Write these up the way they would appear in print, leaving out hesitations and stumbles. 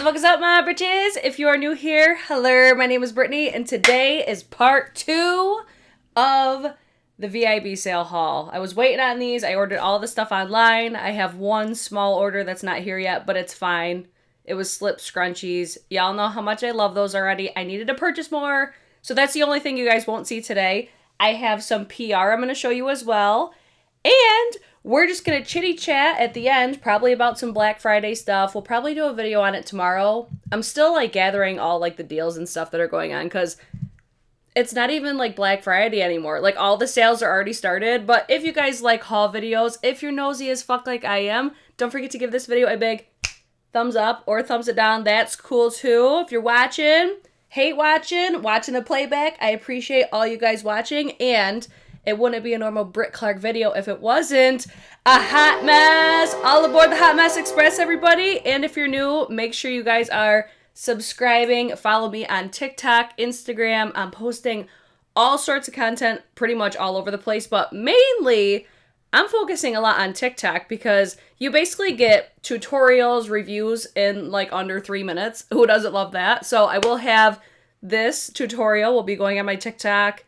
the fuck is up, my bitches? If you are new here, hello, my name is Brittany, and today is part 2 of the VIB sale haul. I was waiting on these. I ordered all the stuff online. I have one small order that's not here yet, but it's fine. It was slip scrunchies. Y'all know how much I love those already. I needed to purchase more, so that's the only thing you guys won't see today. I have some PR I'm going to show you as well, and we're just going to chitty chat at the end, probably about some Black Friday stuff. We'll probably do a video on it tomorrow. I'm still gathering all the deals and stuff that are going on because it's not even Black Friday anymore. All the sales are already started. But if you guys like haul videos, if you're nosy as fuck like I am, don't forget to give this video a big thumbs up or thumbs it down. That's cool too. If you're watching, hate watching the playback, I appreciate all you guys watching, and it wouldn't be a normal BRIT CLARKE video if it wasn't a hot mess. All aboard the Hot Mess Express, everybody. And if you're new, make sure you guys are subscribing. Follow me on TikTok, Instagram. I'm posting all sorts of content pretty much all over the place, but mainly I'm focusing a lot on TikTok because you basically get tutorials, reviews in under 3 minutes. Who doesn't love that? So I will have this tutorial will be going on my TikTok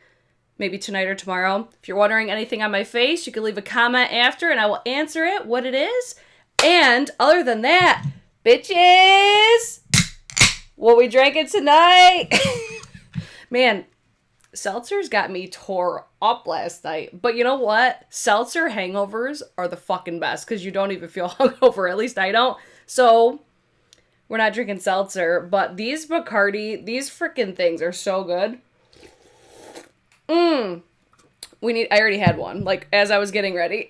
maybe tonight or tomorrow. If you're wondering anything on my face, you can leave a comment after and I will answer it, what it is. And other than that, bitches, what we drinking tonight? Man, seltzers got me tore up last night. But you know what? Seltzer hangovers are the fucking best because you don't even feel hungover. At least I don't. So we're not drinking seltzer, but these Bacardi, these freaking things are so good. I already had one, as I was getting ready.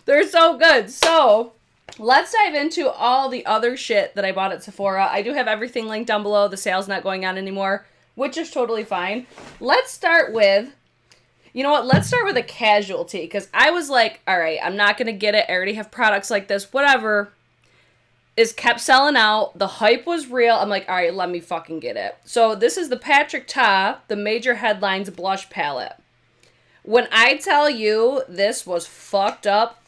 They're so good. So, let's dive into all the other shit that I bought at Sephora. I do have everything linked down below. The sale's not going on anymore, which is totally fine. Let's start with, you know what? Let's start with a casualty, because I was like, alright, I'm not going to get it. I already have products like this, whatever. Is kept selling out. The hype was real. I'm like, all right, let me fucking get it. So this is the Patrick Ta, the Major Headlines Blush Palette. When I tell you this was fucked up,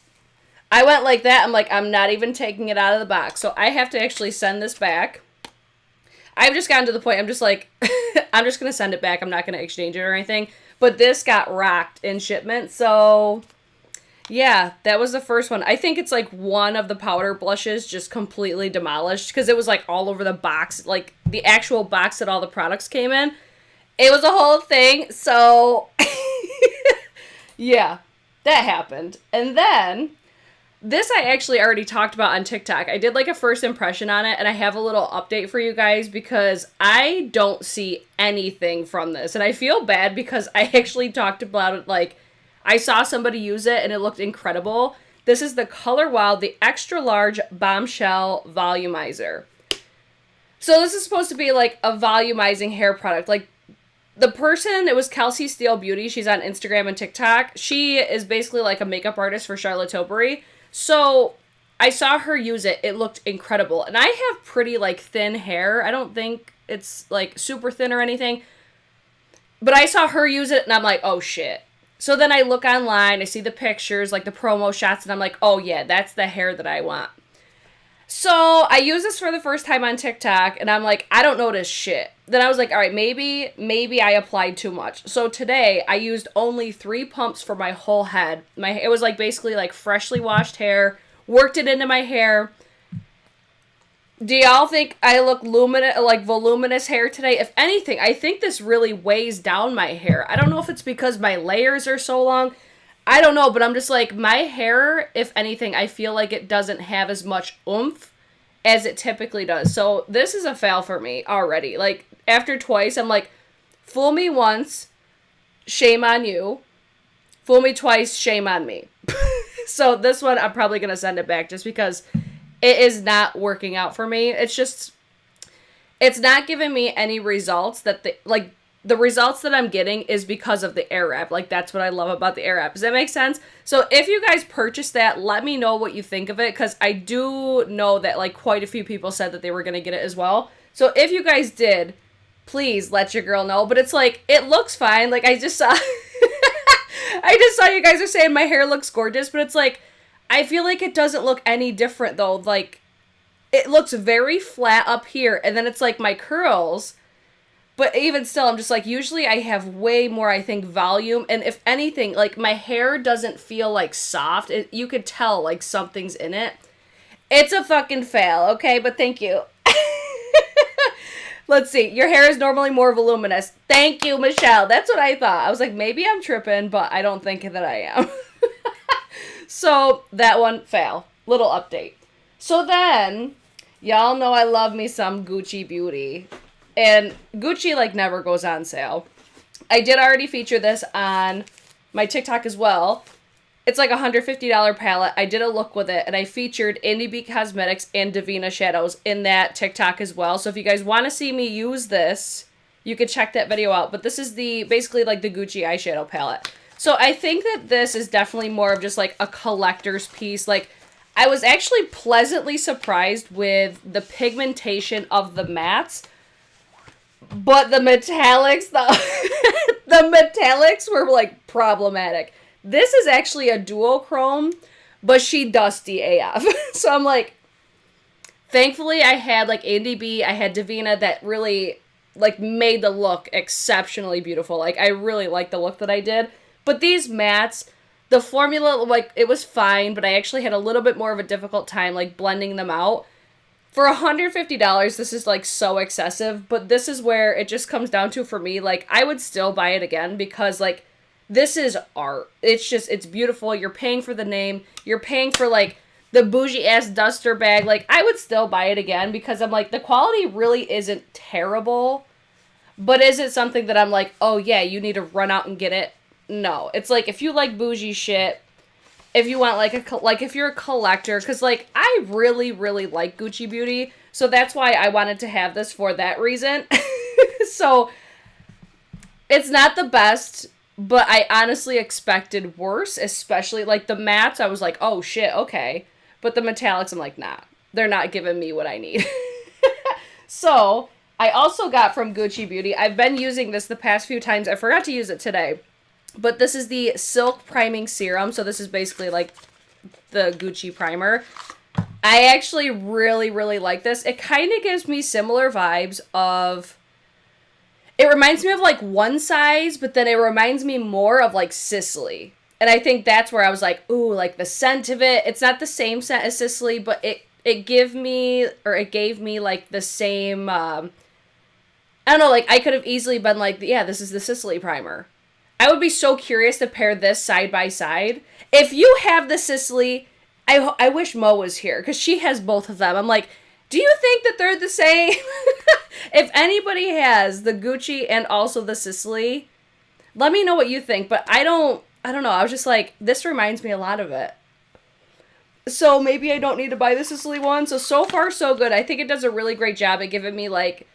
I went like that. I'm like, I'm not even taking it out of the box. So I have to actually send this back. I've just gotten to the point, I'm just like, I'm just going to send it back. I'm not going to exchange it or anything. But this got rocked in shipment. So yeah, that was the first one. I think it's one of the powder blushes just completely demolished because it was all over the box, the actual box that all the products came in. It was a whole thing. So yeah, that happened. And then this I actually already talked about on TikTok. I did a first impression on it, and I have a little update for you guys because I don't see anything from this. And I feel bad because I actually talked about it I saw somebody use it and it looked incredible. This is the Color Wild, the extra large bombshell volumizer. So this is supposed to be a volumizing hair product. The person, it was Kelsey Steele Beauty. She's on Instagram and TikTok. She is basically a makeup artist for Charlotte Tilbury. So I saw her use it. It looked incredible. And I have pretty thin hair. I don't think it's super thin or anything. But I saw her use it and I'm like, oh shit. So then I look online, I see the pictures, the promo shots, and I'm like, oh yeah, that's the hair that I want. So I use this for the first time on TikTok, and I'm like, I don't notice shit. Then I was like, all right, maybe I applied too much. So today I used only 3 pumps for my whole head. It was basically freshly washed hair, worked it into my hair. Do y'all think I look voluminous hair today? If anything, I think this really weighs down my hair. I don't know if it's because my layers are so long. I don't know, but I'm just my hair, if anything, I feel it doesn't have as much oomph as it typically does. So this is a fail for me already. After twice, I'm fool me once, shame on you. Fool me twice, shame on me. So this one, I'm probably going to send it back just because it is not working out for me. It's not giving me any results that the results that I'm getting is because of the air wrap. That's what I love about the air wrap. Does that make sense? So if you guys purchase that, let me know what you think of it, because I do know that quite a few people said that they were going to get it as well. So if you guys did, please let your girl know. But it's it looks fine. I just saw I just saw you guys are saying my hair looks gorgeous, but it's I feel it doesn't look any different though. it looks very flat up here, and then it's like my curls. But even still, I'm just like, usually I have way more, I think, volume. And if anything, like, my hair doesn't feel, like, soft. You could tell, like, something's in it. It's a fucking fail, okay? But thank you. Let's see. Your hair is normally more voluminous. Thank you, Michelle. That's what I thought. I was like, maybe I'm tripping, but I don't think that I am. So, that one, fail. Little update. So then, y'all know I love me some Gucci Beauty. And Gucci, like, never goes on sale. I did already feature this on my TikTok as well. It's like a $150 palette. I did a look with it, and I featured Indi Cosmetics and Divina Shadows in that TikTok as well. So if you guys want to see me use this, you could check that video out. But this is basically like the Gucci eyeshadow palette. So I think that this is definitely more of just like a collector's piece. Like, I was actually pleasantly surprised with the pigmentation of the mattes. But the metallics, the metallics were like problematic. This is actually a duochrome, but she dusty AF. So I'm like, thankfully I had like Indi B, I had Divina that really like made the look exceptionally beautiful. Like, I really like the look that I did. But these mattes, the formula, like, it was fine, but I actually had a little bit more of a difficult time like blending them out. For $150, this is, like, so excessive, but this is where it just comes down to, for me, like, I would still buy it again because, like, this is art. It's just, it's beautiful. You're paying for the name. You're paying for, like, the bougie-ass duster bag. Like, I would still buy it again because I'm like, the quality really isn't terrible, but is it something that I'm like, oh, yeah, you need to run out and get it? No. It's like, if you like bougie shit, if you want, like, if you're a collector, because, like, I really, really like Gucci Beauty, so that's why I wanted to have this for that reason. So, it's not the best, but I honestly expected worse, especially, like, the mattes, I was like, oh, shit, okay. But the metallics, I'm like, nah, they're not giving me what I need. So, I also got from Gucci Beauty, I've been using this the past few times, I forgot to use it today. But this is the Silk Priming Serum. So this is basically like the Gucci primer. I actually really, really like this. It kind of gives me similar vibes of... It reminds me of like One Size, but then it reminds me more of like Sicily. And I think that's where I was like, ooh, like the scent of it. It's not the same scent as Sicily, but it gave me like the same... I don't know, like I could have easily been like, yeah, this is the Sicily primer. I would be so curious to pair this side by side. If you have the Sicily, I wish Mo was here, because she has both of them. I'm like, do you think that they're the same? If anybody has the Gucci and also the Sicily, let me know what you think. But I don't know. I was just like, this reminds me a lot of it. So maybe I don't need to buy the Sicily one. So far, so good. I think it does a really great job at giving me like,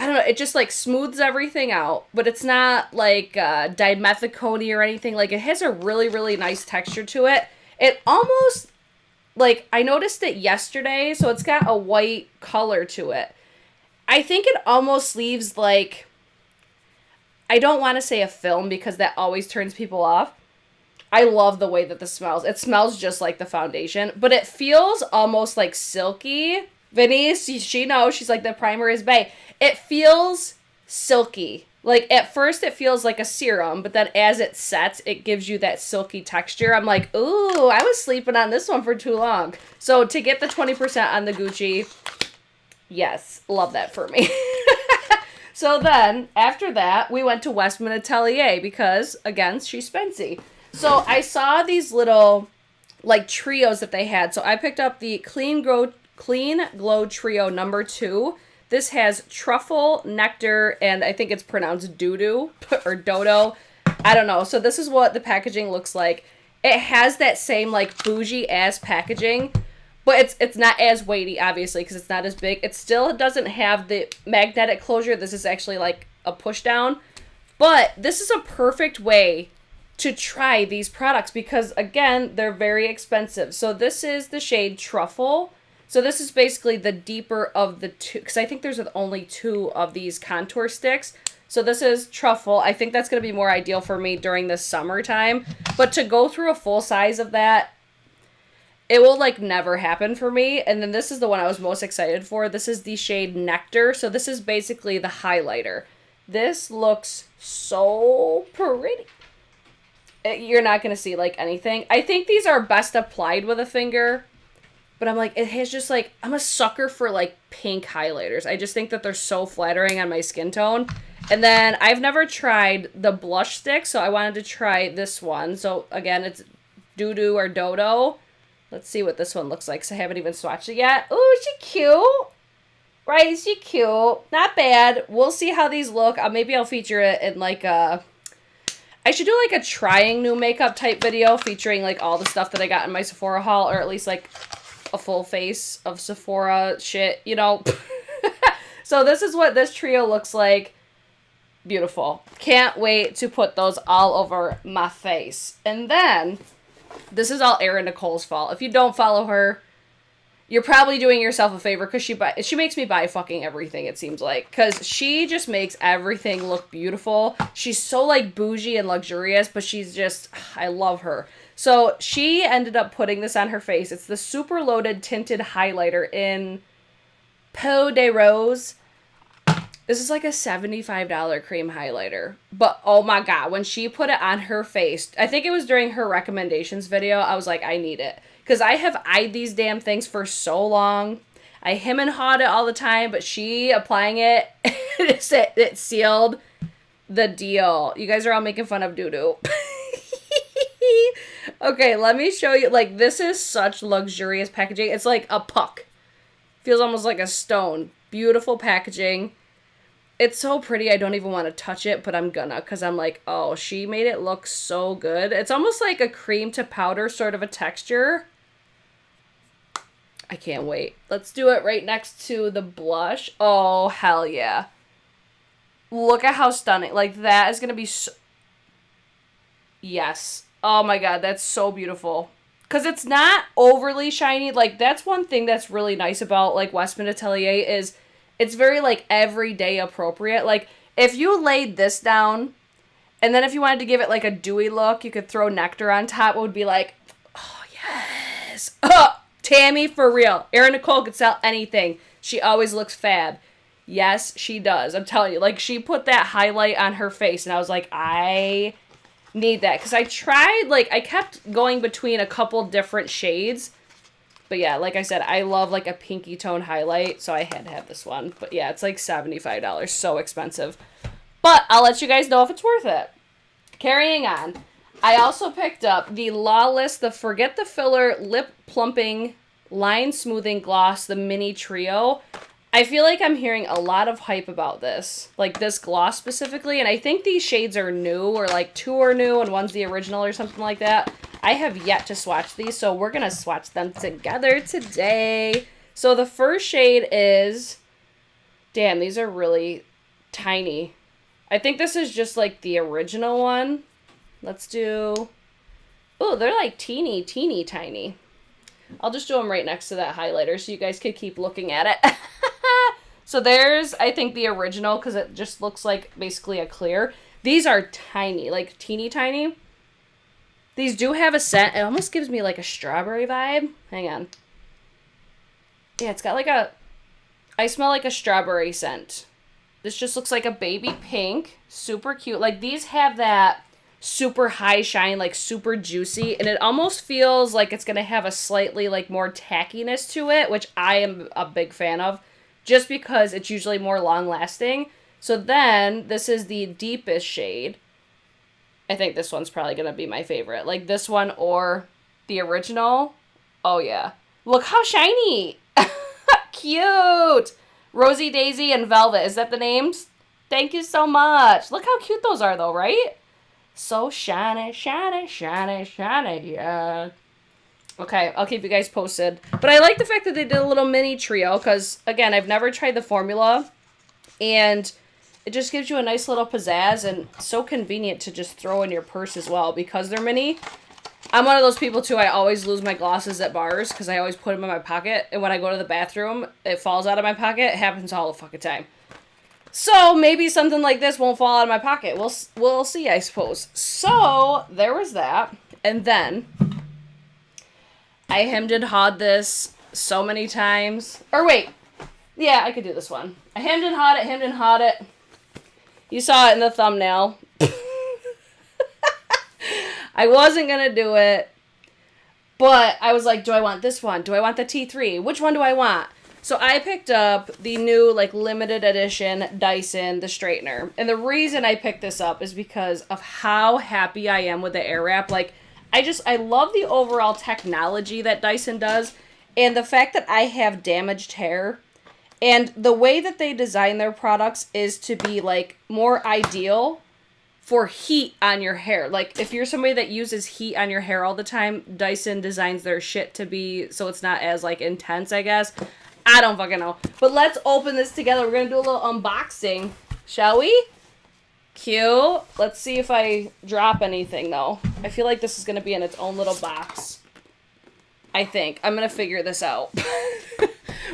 I don't know, it just, like, smooths everything out, but it's not, like, dimethicone or anything. Like, it has a really, really nice texture to it. It almost, like, I noticed it yesterday, so it's got a white color to it. I think it almost leaves, like, I don't want to say a film because that always turns people off. I love the way that this smells. It smells just like the foundation, but it feels almost, like, silky. Vinny, she knows, she's like, the primer is bae. It feels silky. Like, at first it feels like a serum, but then as it sets, it gives you that silky texture. I'm like, ooh, I was sleeping on this one for too long. So to get the 20% on the Gucci, yes, love that for me. So then, after that, we went to Westman Atelier because, again, she's spency. So I saw these little, like, trios that they had. So I picked up the Clean Glow Trio number 2. This has truffle, nectar, and I think it's pronounced doo-doo or dodo. I don't know. So this is what the packaging looks like. It has that same like bougie-ass packaging, but it's not as weighty, obviously, because it's not as big. It still doesn't have the magnetic closure. This is actually like a push-down. But this is a perfect way to try these products because, again, they're very expensive. So this is the shade Truffle. So this is basically the deeper of the two, because I think there's only 2 of these contour sticks. So this is Truffle. I think that's going to be more ideal for me during the summertime. But to go through a full size of that, it will like never happen for me. And then this is the one I was most excited for. This is the shade Nectar. So this is basically the highlighter. This looks so pretty. You're not going to see like anything. I think these are best applied with a finger. But I'm like, it has just like, I'm a sucker for like pink highlighters. I just think that they're so flattering on my skin tone. And then I've never tried the blush stick, so I wanted to try this one. So again, it's Doo-Doo or Dodo. Let's see what this one looks like, because I haven't even swatched it yet. Ooh, is she cute? Right, is she cute? Not bad. We'll see how these look. Maybe I'll feature it in like a... I should do like a trying new makeup type video featuring like all the stuff that I got in my Sephora haul, or at least like a full face of Sephora shit, you know. So this is what this trio looks like. Beautiful. Can't wait to put those all over my face. And then, this is all Erin Nicole's fault. If you don't follow her, you're probably doing yourself a favor, because she makes me buy fucking everything, it seems like. Because she just makes everything look beautiful. She's so like bougie and luxurious, but she's just, I love her. So she ended up putting this on her face. It's the Super Loaded Tinted Highlighter in Peau de Rose. This is like a $75 cream highlighter. But oh my god, when she put it on her face, I think it was during her recommendations video, I was like, I need it. Because I have eyed these damn things for so long. I hem and hawed it all the time, but she applying it, it sealed the deal. You guys are all making fun of Doo-Doo. Okay, let me show you. Like, this is such luxurious packaging. It's like a puck. Feels almost like a stone. Beautiful packaging. It's so pretty, I don't even want to touch it, but I'm gonna, because I'm like, oh, she made it look so good. It's almost like a cream to powder sort of a texture. I can't wait. Let's do it right next to the blush. Oh, hell yeah. Look at how stunning. Like, that is gonna be so... Yes. Oh my god, that's so beautiful. Because it's not overly shiny. Like, that's one thing that's really nice about, like, Westman Atelier is... It's very, like, everyday appropriate. Like, if you laid this down, and then if you wanted to give it, like, a dewy look, you could throw Nectar on top, it would be like, oh, yes. Oh, Tammy, for real. Erin Nicole could sell anything. She always looks fab. Yes, she does. I'm telling you. Like, she put that highlight on her face, and I was like, I need that. Because I tried, like, I kept going between a couple different shades. But yeah, like I said, I love like a pinky tone highlight, so I had to have this one. But yeah, it's like $75, so expensive. But I'll let you guys know if it's worth it. Carrying on, I also picked up the Lawless, the Forget the Filler Lip Plumping Line Smoothing Gloss, the Mini Trio. I feel like I'm hearing a lot of hype about this, like this gloss specifically, and I think these shades are new, or like 2 are new and 1's the original or something like that. I have yet to swatch these, so we're going to swatch them together today. So the first shade is... Damn, these are really tiny. I think this is just like the original one. Let's do... Oh, they're like teeny tiny. I'll just do them right next to that highlighter so you guys can keep looking at it. So there's, I think, the original, because it just looks like basically a clear. These are tiny, like teeny tiny. These do have a scent. It almost gives me like a strawberry vibe. Hang on. Yeah, it's got like a... I smell like a strawberry scent. This just looks like a baby pink. Super cute. Like, these have that super high shine, like super juicy. And it almost feels like it's going to have a slightly like more tackiness to it, which I am a big fan of. Just because it's usually more long lasting. So then, this is the deepest shade. I think this one's probably going to be my favorite. Like this one or the original. Oh, yeah. Look how shiny. Cute. Rosie Daisy and Velvet. Is that the names? Thank you so much. Look how cute those are, though, right? So shiny, shiny, shiny, shiny, yeah. Okay, I'll keep you guys posted. But I like the fact that they did a little mini trio because, again, I've never tried the formula. And... it just gives you a nice little pizzazz and so convenient to just throw in your purse as well because they're mini. I'm one of those people too, I always lose my glosses at bars because I always put them in my pocket. And when I go to the bathroom, it falls out of my pocket. It happens all the fucking time. So maybe something like this won't fall out of my pocket. We'll see, I suppose. So there was that. And then I hemmed and hawed this so many times. Or wait. Yeah, I could do this one. I hemmed and hawed it. You saw it in the thumbnail. I wasn't going to do it. But I was like, do I want this one? Do I want the T3? Which one do I want? So I picked up the new, like, limited edition Dyson, the straightener. And the reason I picked this up is because of how happy I am with the Airwrap. Like, I love the overall technology that Dyson does. And the fact that I have damaged hair. And the way that they design their products is to be, like, more ideal for heat on your hair. Like, if you're somebody that uses heat on your hair all the time, Dyson designs their shit to be so it's not as, like, intense, I guess. I don't fucking know. But let's open this together. We're going to do a little unboxing, shall we? Cute. Let's see if I drop anything, though. I feel like this is going to be in its own little box. I think. I'm going to figure this out.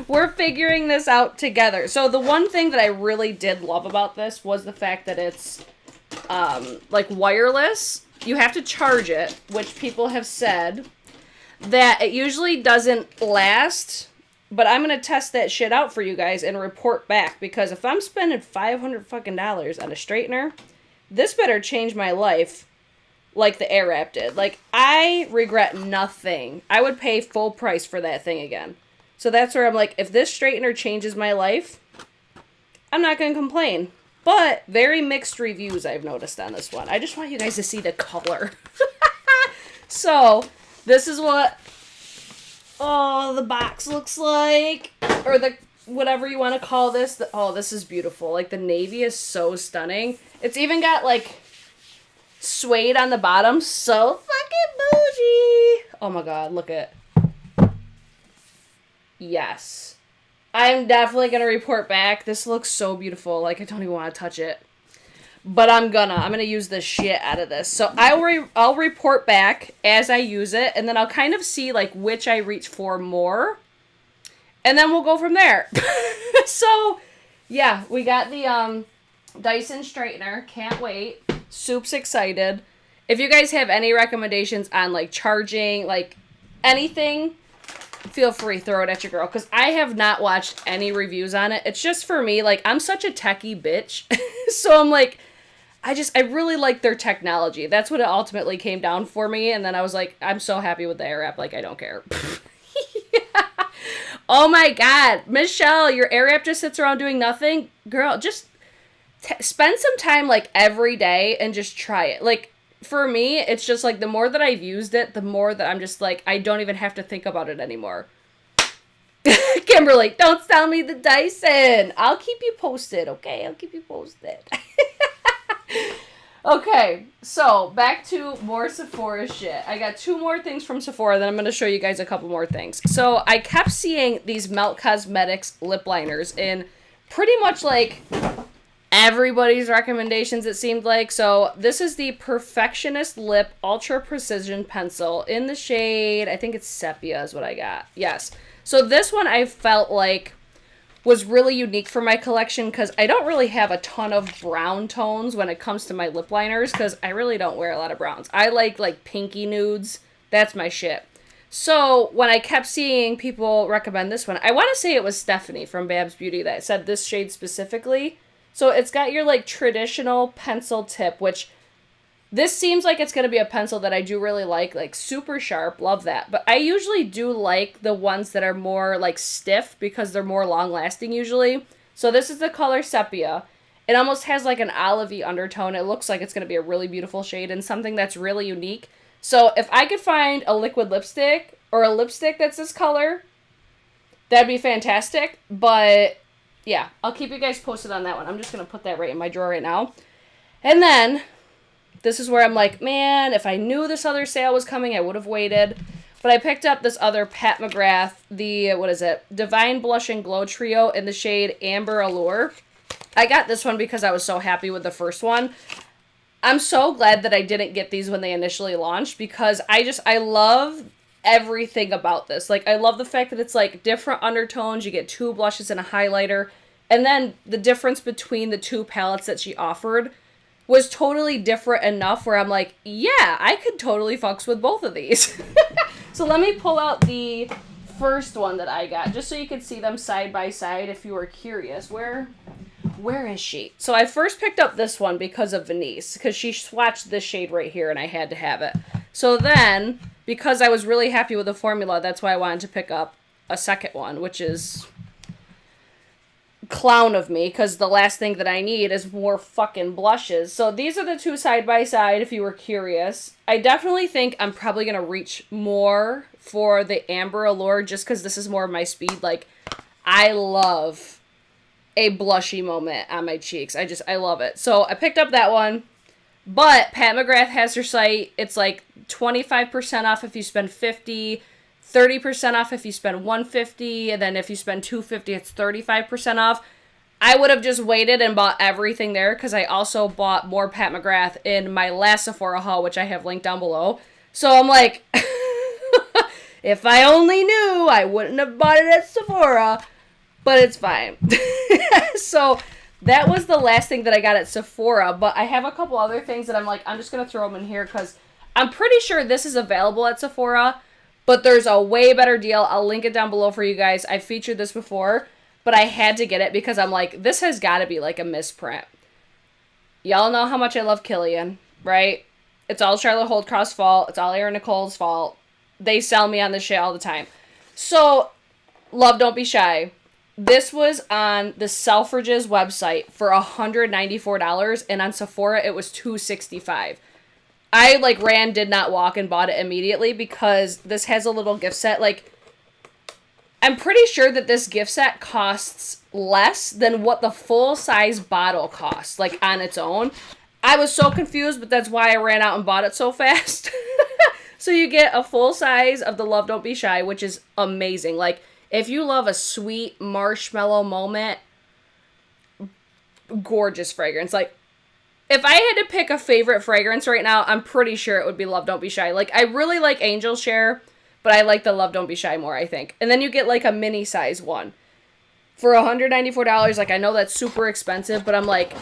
We're figuring this out together. So the one thing that I really did love about this was the fact that it's like wireless. You have to charge it, which people have said that it usually doesn't last, but I'm going to test that shit out for you guys and report back, because if I'm spending $500 fucking dollars on a straightener, this better change my life like the Airwrap did. Like, I regret nothing. I would pay full price for that thing again. So that's where I'm like, if this straightener changes my life, I'm not going to complain. But very mixed reviews I've noticed on this one. I just want you guys to see the color. So, this is what the box looks like. Or the whatever you want to call this. This is beautiful. Like, the navy is so stunning. It's even got, like, suede on the bottom. So fucking bougie. Oh my god, look at. Yes. I'm definitely going to report back. This looks so beautiful. Like, I don't even want to touch it. But I'm gonna use the shit out of this. So I'll report back as I use it. And then I'll kind of see, like, which I reach for more. And then we'll go from there. So, yeah. We got the Dyson Straightener. Can't wait. Soup's excited. If you guys have any recommendations on, like, charging, like, anything, feel free, throw it at your girl, because I have not watched any reviews on it. It's just for me, like, I'm such a techie bitch. So I'm like, I really like their technology. That's what it ultimately came down for me. And then I was like, I'm so happy with the Airwrap, like, I don't care. Yeah. Oh my god, Michelle, your Airwrap just sits around doing nothing? Girl, just spend some time, like, every day and just try it. Like, for me, it's just, like, the more that I've used it, the more that I'm just, like, I don't even have to think about it anymore. Kimberly, don't sell me the Dyson. I'll keep you posted, okay? I'll keep you posted. Okay, so back to more Sephora shit. I got 2 more things from Sephora, then I'm going to show you guys a couple more things. So I kept seeing these Melt Cosmetics lip liners in pretty much, like, everybody's recommendations, it seemed like. So this is the Perfectionist Lip Ultra Precision Pencil in the shade, I think it's Sepia is what I got. Yes. So this one I felt like was really unique for my collection, because I don't really have a ton of brown tones when it comes to my lip liners, because I really don't wear a lot of browns. I like pinky nudes. That's my shit. So when I kept seeing people recommend this one, I want to say it was Stephanie from Babs Beauty that said this shade specifically. So it's got your, like, traditional pencil tip, which this seems like it's going to be a pencil that I do really like super sharp, love that. But I usually do like the ones that are more, like, stiff, because they're more long-lasting usually. So this is the color Sepia. It almost has, like, an olivey undertone. It looks like it's going to be a really beautiful shade and something that's really unique. So if I could find a liquid lipstick or a lipstick that's this color, that'd be fantastic. But yeah, I'll keep you guys posted on that one. I'm just going to put that right in my drawer right now. And then this is where I'm like, man, if I knew this other sale was coming, I would have waited. But I picked up this other Pat McGrath, the, what is it? Divine Blush and Glow Trio in the shade Amber Allure. I got this one because I was so happy with the first one. I'm so glad that I didn't get these when they initially launched, because I love everything about this. Like, I love the fact that it's, like, different undertones. You get 2 blushes and a highlighter. And then the difference between the 2 palettes that she offered was totally different enough where I'm like, yeah, I could totally fucks with both of these. So let me pull out the first one that I got, just so you could see them side by side if you were curious. Where is she? So I first picked up this one because of Venice, because she swatched this shade right here and I had to have it. So then, because I was really happy with the formula, that's why I wanted to pick up a second one, which is clown of me, because the last thing that I need is more fucking blushes. So these are the two side by side if you were curious. I definitely think I'm probably going to reach more for the Amber Allure just because this is more of my speed. Like, I love a blushy moment on my cheeks. I love it. So I picked up that one. But Pat McGrath has her site. It's like 25% off if you spend $50, 30% off if you spend $150, and then if you spend $250, it's 35% off. I would have just waited and bought everything there because I also bought more Pat McGrath in my last Sephora haul, which I have linked down below. So I'm like, if I only knew, I wouldn't have bought it at Sephora, but it's fine. So that was the last thing that I got at Sephora, but I have a couple other things that I'm like, I'm just going to throw them in here because I'm pretty sure this is available at Sephora. But there's a way better deal. I'll link it down below for you guys. I featured this before, but I had to get it because I'm like, this has got to be like a misprint. Y'all know how much I love Killian, right? It's all Charlotte Holdcroft's fault. It's all Erin Nicole's fault. They sell me on this shit all the time. So, love, don't be shy. This was on the Selfridges website for $194, and on Sephora it was $265. I, like, ran, did not walk, and bought it immediately because this has a little gift set. Like, I'm pretty sure that this gift set costs less than what the full-size bottle costs, like, on its own. I was so confused, but that's why I ran out and bought it so fast. So you get a full size of the Love Don't Be Shy, which is amazing. Like, if you love a sweet marshmallow moment, gorgeous fragrance. Like, if I had to pick a favorite fragrance right now, I'm pretty sure it would be Love Don't Be Shy. Like, I really like Angel Share, but I like the Love Don't Be Shy more, I think. And then you get, like, a mini size one. For $194, like, I know that's super expensive, but I'm like,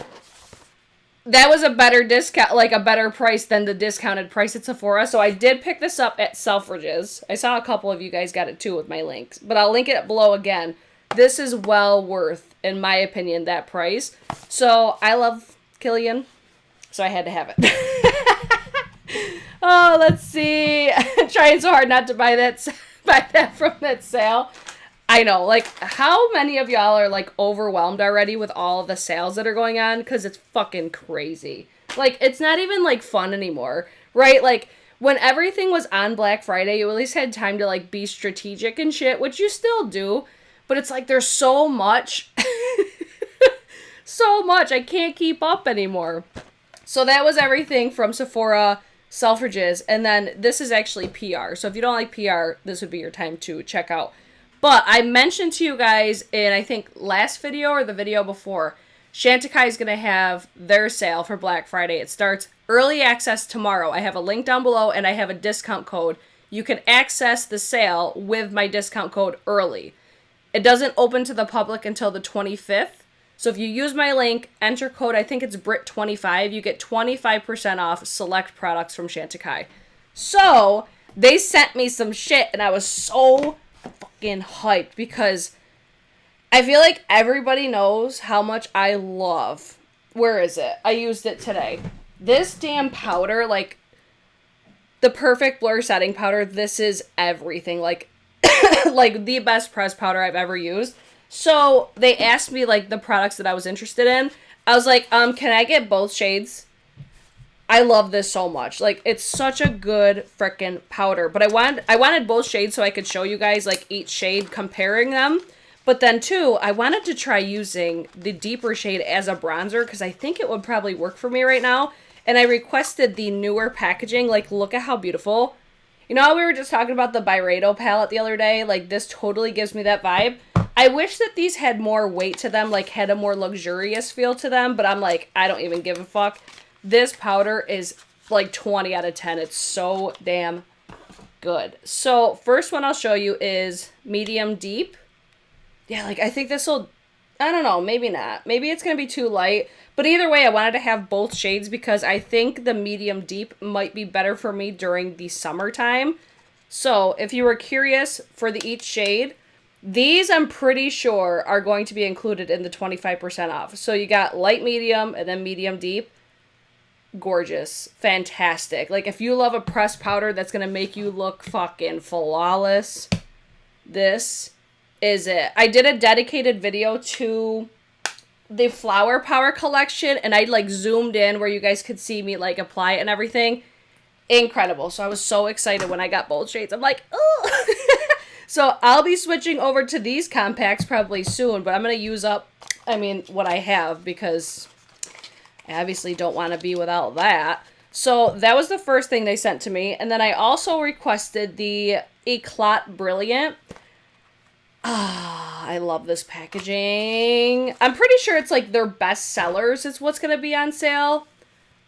that was a better discount, like, a better price than the discounted price at Sephora. So I did pick this up at Selfridges. I saw a couple of you guys got it, too, with my links. But I'll link it below again. This is well worth, in my opinion, that price. So I love Killian. So I had to have it. Oh, let's see. I'm trying so hard not to buy that from that sale. I know, like, how many of y'all are, like, overwhelmed already with all of the sales that are going on? Because it's fucking crazy. Like, it's not even, like, fun anymore, right? Like, when everything was on Black Friday, you at least had time to, like, be strategic and shit, which you still do. But it's like, there's so much. So much. I can't keep up anymore. So that was everything from Sephora, Selfridges, and then this is actually PR. So if you don't like PR, this would be your time to check out. But I mentioned to you guys in, I think, last video or the video before, Chantecaille is going to have their sale for Black Friday. It starts early access tomorrow. I have a link down below, and I have a discount code. You can access the sale with my discount code early. It doesn't open to the public until the 25th. So if you use my link, enter code, I think it's BRIT25, you get 25% off select products from Chantecaille. So, they sent me some shit, and I was so fucking hyped, because I feel like everybody knows how much I love, where is it? I used it today. This damn powder, like, the Perfect Blur Setting Powder, this is everything. Like, like, the best press powder I've ever used. So, they asked me, like, the products that I was interested in. I was like, can I get both shades? I love this so much. Like, it's such a good frickin' powder. But I wanted both shades so I could show you guys, like, each shade, comparing them. But then, too, I wanted to try using the deeper shade as a bronzer, because I think it would probably work for me right now. And I requested the newer packaging. Like, look at how beautiful. You know how we were just talking about the Byredo palette the other day? Like, this totally gives me that vibe. I wish that these had more weight to them, like, had a more luxurious feel to them, but I'm like, I don't even give a fuck. This powder is, like, 20 out of 10. It's so damn good. So, first one I'll show you is Medium Deep. Yeah, like, I think this will, I don't know, maybe not. Maybe it's going to be too light. But either way, I wanted to have both shades because I think the Medium Deep might be better for me during the summertime. So if you were curious for the each shade, these I'm pretty sure are going to be included in the 25% off. So you got light medium and then medium deep. Gorgeous. Fantastic. Like if you love a pressed powder that's going to make you look fucking flawless, this is it. I did a dedicated video to the Flower Power collection, and I like zoomed in where you guys could see me like apply it and everything. Incredible. So I was so excited when I got both shades. I'm like, oh. So I'll be switching over to these compacts probably soon, but I'm going to use up, what I have, because I obviously don't want to be without that. So that was the first thing they sent to me. And then I also requested the Eclat Brilliant. I love this packaging. I'm pretty sure it's like their best sellers is what's going to be on sale.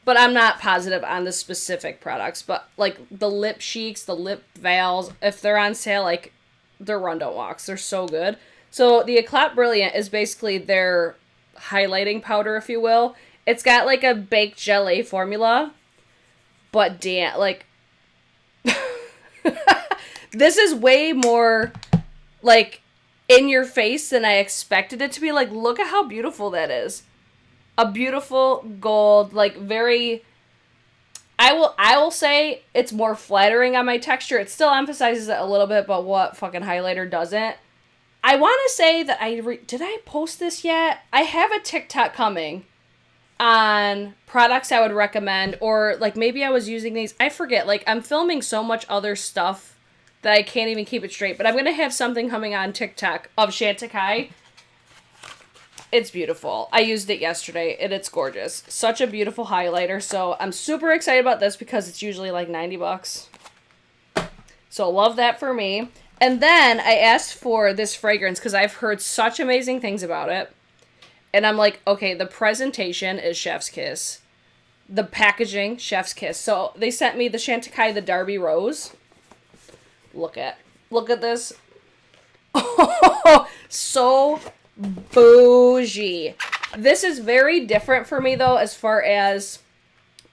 But I'm not positive on the specific products. But like the lip cheeks, the lip veils, if they're on sale, like they're run don't walks. They're so good. So the Eclat Brilliant is basically their highlighting powder, if you will. It's got like a baked jelly formula. But damn, like this is way more like in your face than I expected it to be. Like, look at how beautiful that is. A beautiful gold, like very, I will say it's more flattering on my texture. It still emphasizes it a little bit, but what fucking highlighter doesn't? I want to say that did I post this yet? I have a TikTok coming on products I would recommend, or like maybe I was using these. I forget, like I'm filming so much other stuff that I can't even keep it straight, but I'm going to have something coming on TikTok of Chantecaille. It's beautiful. I used it yesterday, and it's gorgeous. Such a beautiful highlighter, so I'm super excited about this because it's usually like $90. So love that for me. And then I asked for this fragrance because I've heard such amazing things about it. And I'm like, okay, the presentation is chef's kiss. The packaging, chef's kiss. So they sent me the Chantecaille, the Derby Rose. Look at this. Oh, so bougie. This is very different for me though, as far as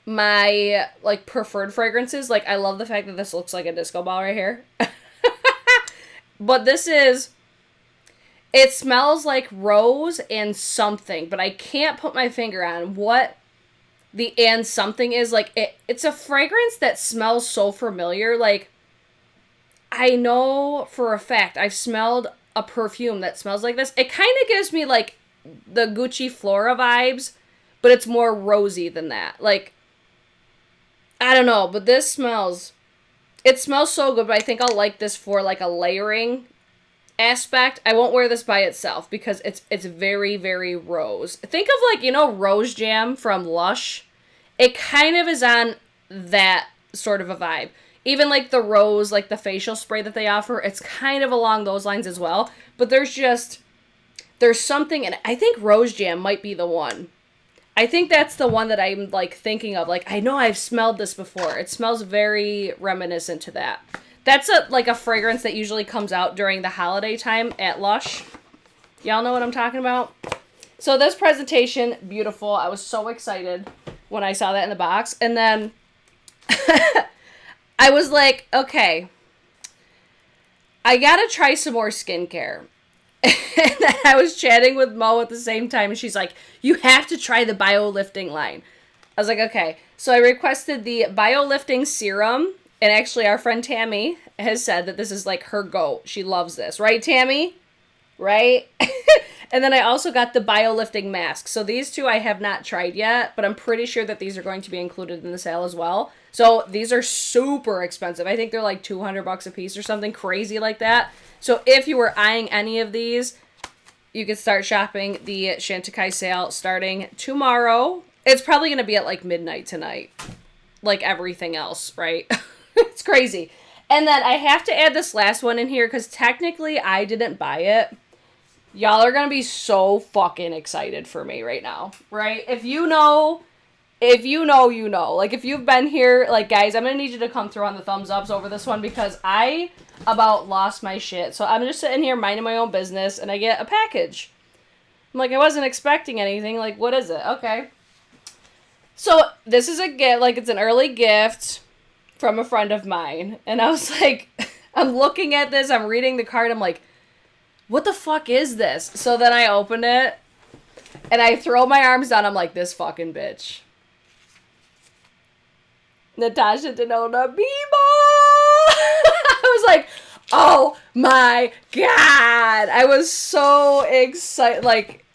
my like preferred fragrances. Like I love the fact that this looks like a disco ball right here. But it smells like rose and something, but I can't put my finger on what the and something is. Like it's a fragrance that smells so familiar. Like I know for a fact I've smelled a perfume that smells like this. It kind of gives me like the Gucci Flora vibes, but it's more rosy than that. Like, I don't know, but it smells so good, but I think I'll like this for like a layering aspect. I won't wear this by itself because it's very, very rose. Think of like, Rose Jam from Lush. It kind of is on that sort of a vibe. Even like the rose, like the facial spray that they offer, it's kind of along those lines as well. But there's something, and I think Rose Jam might be the one. I think that's the one that I'm like thinking of. Like, I know I've smelled this before. It smells very reminiscent to that. That's a fragrance that usually comes out during the holiday time at Lush. Y'all know what I'm talking about? So this presentation, beautiful. I was so excited when I saw that in the box. And then I was like, okay, I gotta try some more skincare. And then I was chatting with Mo at the same time, and she's like, you have to try the BioLifting line. I was like, okay. So I requested the BioLifting Serum, and actually our friend Tammy has said that this is like her go. She loves this. Right, Tammy? Right? And then I also got the BioLifting Mask. So these two I have not tried yet, but I'm pretty sure that these are going to be included in the sale as well. So these are super expensive. I think they're like $200 a piece or something crazy like that. So if you were eyeing any of these, you could start shopping the Chantecaille sale starting tomorrow. It's probably going to be at like midnight tonight. Like everything else, right? It's crazy. And then I have to add this last one in here because technically I didn't buy it. Y'all are going to be so fucking excited for me right now, right? If you know, you know. Like, if you've been here, like, guys, I'm going to need you to come through on the thumbs ups over this one because I about lost my shit. So I'm just sitting here minding my own business, and I get a package. I'm like, I wasn't expecting anything. Like, what is it? Okay. So this is a gift, like, it's an early gift from a friend of mine. And I was like, I'm looking at this, I'm reading the card, I'm like, what the fuck is this? So then I open it, and I throw my arms down, I'm like, this fucking bitch. Natasha Denona Biba! I was like, oh my god! I was so excited. Like,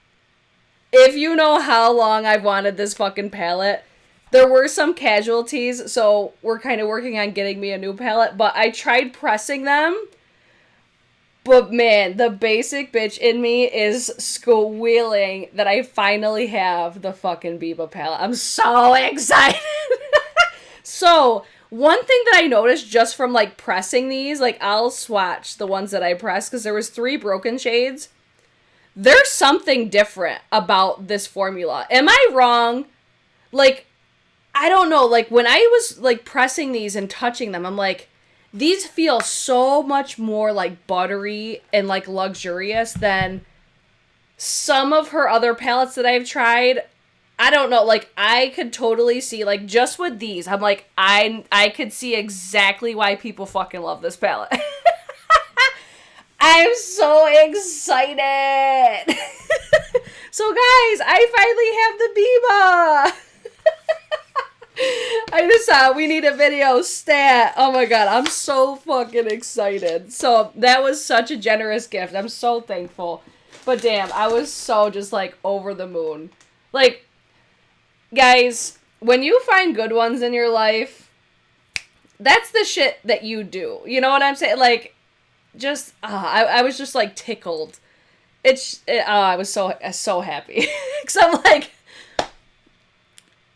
if you know how long I've wanted this fucking palette, there were some casualties, so we're kind of working on getting me a new palette, but I tried pressing them. But man, the basic bitch in me is squealing that I finally have the fucking Biba palette. I'm so excited! So, one thing that I noticed just from, like, pressing these, like, I'll swatch the ones that I pressed, because there was 3 broken shades. There's something different about this formula. Am I wrong? Like, I don't know. Like, when I was, like, pressing these and touching them, I'm like, these feel so much more, like, buttery and, like, luxurious than some of her other palettes that I've tried. I don't know, like, I could totally see, like, just with these, I'm like, I could see exactly why people fucking love this palette. I'm so excited! So, guys, I finally have the Biba! I just we need a video stat. Oh my god, I'm so fucking excited. So, that was such a generous gift. I'm so thankful. But damn, I was so just, like, over the moon. Like, guys, when you find good ones in your life, that's the shit that you do. You know what I'm saying? Like, just, I was just, like, tickled. I was so happy. Because I'm like,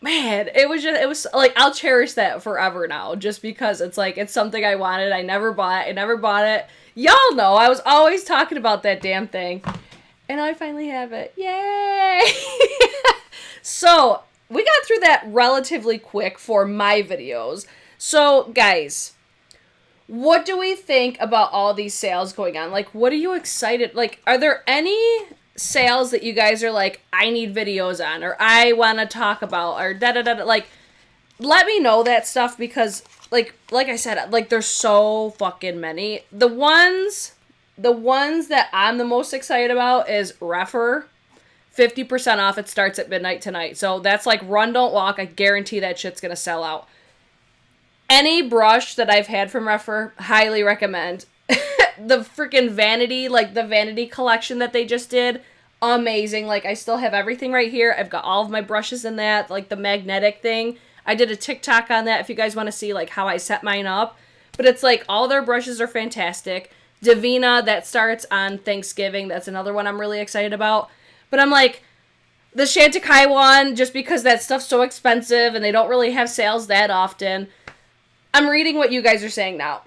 man, it was, like, I'll cherish that forever now. Just because it's, like, it's something I wanted. I never bought it. Y'all know, I was always talking about that damn thing. And I finally have it. Yay! So, we got through that relatively quick for my videos. So, guys, what do we think about all these sales going on? Like, what are you excited? Like, are there any sales that you guys are like, I need videos on, or I want to talk about, or da-da-da-da? Like, let me know that stuff, because, like I said, like, there's so fucking many. The ones that I'm the most excited about is Refer. 50% off. It starts at midnight tonight. So that's like run, don't walk. I guarantee that shit's going to sell out. Any brush that I've had from Refer, highly recommend. The freaking Vanity, like the Vanity collection that they just did, amazing. Like, I still have everything right here. I've got all of my brushes in that, like the magnetic thing. I did a TikTok on that if you guys want to see like how I set mine up. But it's like all their brushes are fantastic. Divina, that starts on Thanksgiving. That's another one I'm really excited about. But I'm like, the Chantecaille one, just because that stuff's so expensive and they don't really have sales that often. I'm reading what you guys are saying now.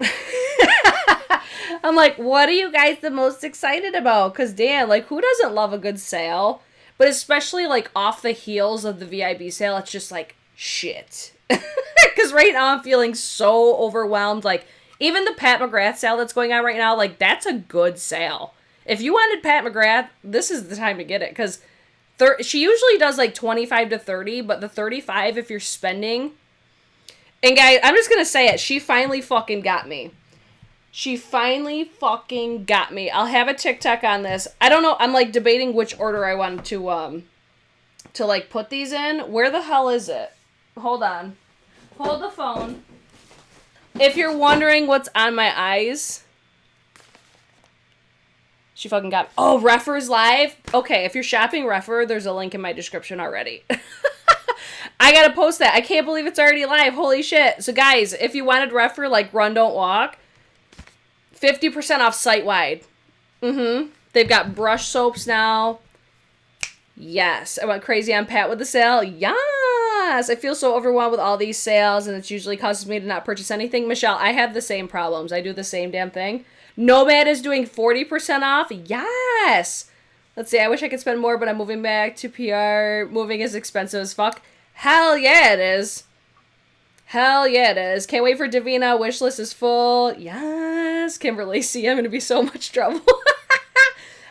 I'm like, what are you guys the most excited about? Because, damn, like, who doesn't love a good sale? But especially, like, off the heels of the VIB sale, it's just like, shit. Because right now I'm feeling so overwhelmed. Like, even the Pat McGrath sale that's going on right now, like, that's a good sale. If you wanted Pat McGrath, this is the time to get it, because she usually does, like, 25 to 30, but the 35, if you're spending... And, guys, I'm just going to say it. She finally fucking got me. She finally fucking got me. I'll have a TikTok on this. I don't know. I'm, like, debating which order I want to like, put these in. Where the hell is it? Hold on. Hold the phone. If you're wondering what's on my eyes... She fucking got... Oh, Refer's live? Okay, if you're shopping Refer, there's a link in my description already. I gotta post that. I can't believe it's already live. Holy shit. So, guys, if you wanted Refer, like, run, don't walk, 50% off site-wide. They've got brush soaps now. Yes. I went crazy on Pat with the sale. Yes. I feel so overwhelmed with all these sales, and it usually causes me to not purchase anything. Michelle, I have the same problems. I do the same damn thing. Nomad is doing 40% off. Yes. Let's see. I wish I could spend more, but I'm moving back to PR. Moving is expensive as fuck. Hell yeah, it is. Hell yeah, it is. Can't wait for Divina. Wishlist is full. Yes. Kimberly, see, I'm going to be so much trouble.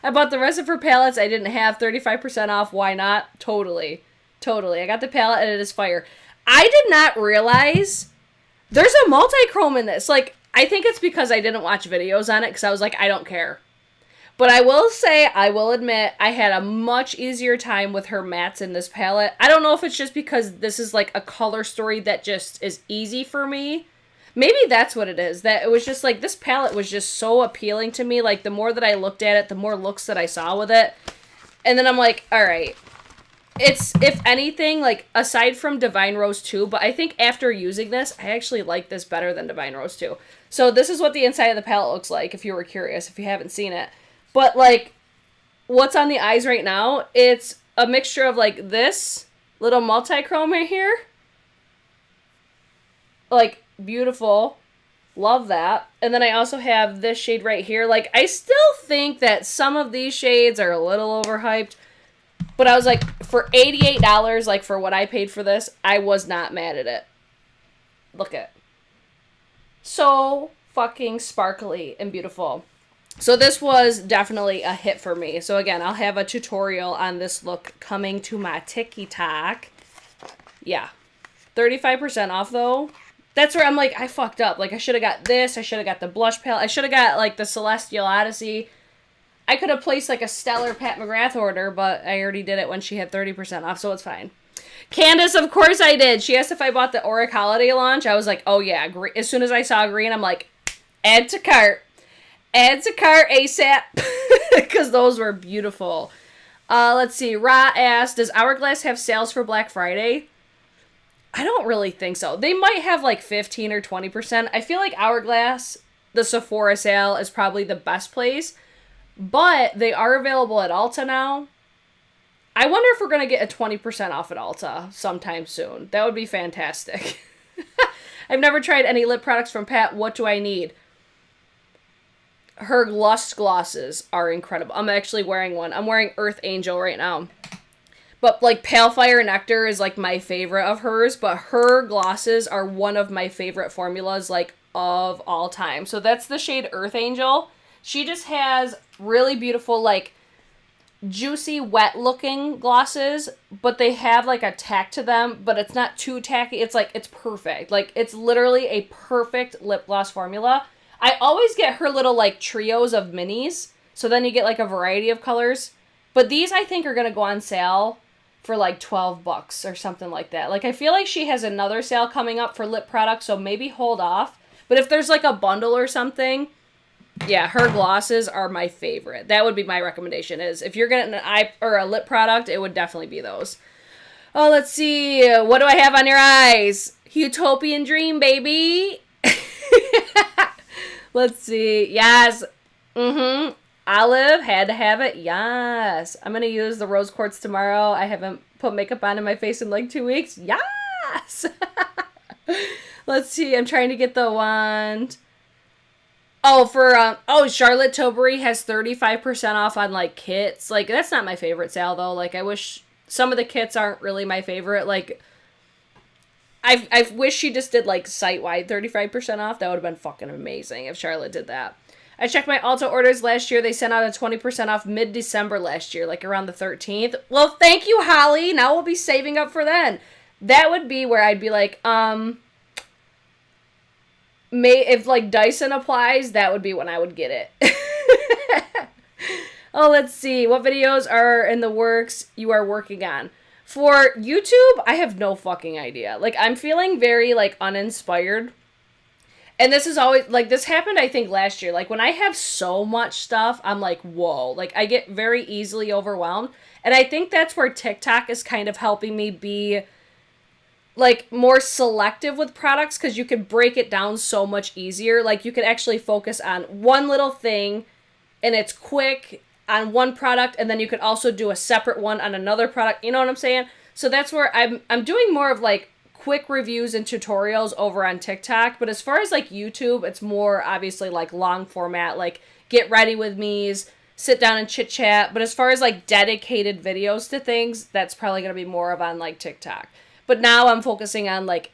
I bought the rest of her palettes. I didn't have 35% off. Why not? Totally. Totally. I got the palette and it is fire. I did not realize there's a multi-chrome in this. Like, I think it's because I didn't watch videos on it because I was like, I don't care. But I will say, I will admit, I had a much easier time with her mattes in this palette. I don't know if it's just because this is like a color story that just is easy for me. Maybe that's what it is. That it was just like, this palette was just so appealing to me. Like, the more that I looked at it, the more looks that I saw with it. And then I'm like, all right. It's, if anything, like, aside from Divine Rose 2, but I think after using this, I actually like this better than Divine Rose 2. So this is what the inside of the palette looks like, if you were curious, if you haven't seen it. But, like, what's on the eyes right now, it's a mixture of, like, this little multi-chrome right here. Like, beautiful. Love that. And then I also have this shade right here. Like, I still think that some of these shades are a little overhyped. But I was like, for $88, like, for what I paid for this, I was not mad at it. Look at it. So fucking sparkly and beautiful. So this was definitely a hit for me. So again, I'll have a tutorial on this look coming to my TikTok. Yeah. 35% off, though. That's where I'm like, I fucked up. Like, I should have got this. I should have got the blush palette. I should have got, like, the Celestial Odyssey. I could have placed, like, a stellar Pat McGrath order, but I already did it when she had 30% off, so it's fine. Candace, of course I did. She asked if I bought the Auric Holiday launch. I was like, oh, yeah. As soon as I saw green, I'm like, add to cart. Add to cart ASAP. Because those were beautiful. Let's see. Ra asked, does Hourglass have sales for Black Friday? I don't really think so. They might have like 15 or 20%. I feel like Hourglass, the Sephora sale, is probably the best place. But they are available at Ulta now. I wonder if we're going to get a 20% off at Ulta sometime soon. That would be fantastic. I've never tried any lip products from Pat. What do I need? Her Lust glosses are incredible. I'm actually wearing one. I'm wearing Earth Angel right now. But, like, Pale Fire Nectar is, like, my favorite of hers. But her glosses are one of my favorite formulas, like, of all time. So that's the shade Earth Angel. She just has really beautiful, like, juicy, wet-looking glosses. But they have, like, a tack to them. But it's not too tacky. It's, like, it's perfect. Like, it's literally a perfect lip gloss formula. I always get her little, like, trios of minis. So then you get, like, a variety of colors. But these, I think, are going to go on sale for like $12 or something like that. Like, I feel like she has another sale coming up for lip products, so maybe hold off. But if there's like a bundle or something, yeah, her glosses are my favorite. That would be my recommendation, is if you're getting an eye or a lip product, it would definitely be those. Oh, let's see. What do I have on your eyes? Utopian Dream, baby. Let's see. Yes. Olive, had to have it. Yes. I'm going to use the rose quartz tomorrow. I haven't put makeup on in my face in like 2 weeks. Yes. Let's see. I'm trying to get the wand. Oh, for, Charlotte Tilbury has 35% off on, like, kits. Like, that's not my favorite sale, though. Like, I wish some of the kits aren't really my favorite. Like, I wish she just did, like, site-wide 35% off. That would have been fucking amazing if Charlotte did that. I checked my Ulta orders last year. They sent out a 20% off mid-December last year, like around the 13th. Well, thank you, Holly. Now we'll be saving up for then. That would be where I'd be like, if like Dyson applies, that would be when I would get it. Oh, let's see. What videos are in the works you are working on? For YouTube, I have no fucking idea. Like, I'm feeling very, like, uninspired. And this is always, like, this happened, I think, last year. Like, when I have so much stuff, I'm like, whoa. Like, I get very easily overwhelmed. And I think that's where TikTok is kind of helping me be, like, more selective with products. Because you can break it down so much easier. Like, you can actually focus on one little thing. And it's quick on one product. And then you could also do a separate one on another product. You know what I'm saying? So that's where I'm doing more of, like, quick reviews and tutorials over on TikTok, but as far as like YouTube, it's more obviously like long format, like get ready with me's, sit down and chit chat. But as far as like dedicated videos to things, that's probably going to be more of on like TikTok. But now I'm focusing on like